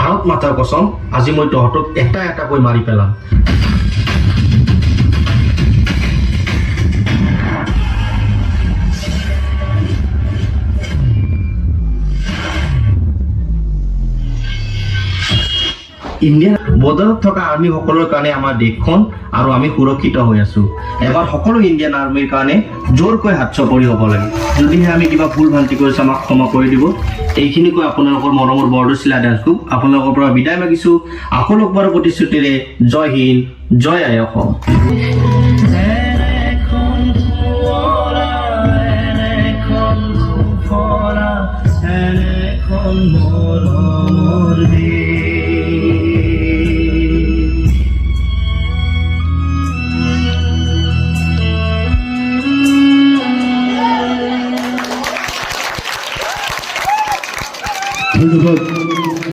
ভাৰত মাতাৰ কসম আজি মই তহঁতক এটা এটাকৈ মাৰি পেলাম ইণ্ডিয়াৰ বৰ্ডাৰত থকা আৰ্মি সকলৰ কাৰণে আমাৰ দেশখন আৰু আমি সুৰক্ষিত হৈ আছো এবাৰ সকলো ইণ্ডিয়ান আৰ্মিৰ কাৰণে জোৰকৈ হাত চাপৰি হ'ব লাগে যদিহে আমি কিবা ভুল ভ্ৰান্তি কৰিছো আমাক ক্ষমা কৰি দিব এইখিনি কৈ আপোনালোকৰ মৰমৰ বৰদৈচিলা ডান্স গ্ৰুপ আপোনালোকৰ পৰা বিদায় মাগিছো আকৌ লগ পোৱাৰ প্ৰতিশ্ৰুতিৰে জয় হিন্দ জয় আই অসম মৰমৰ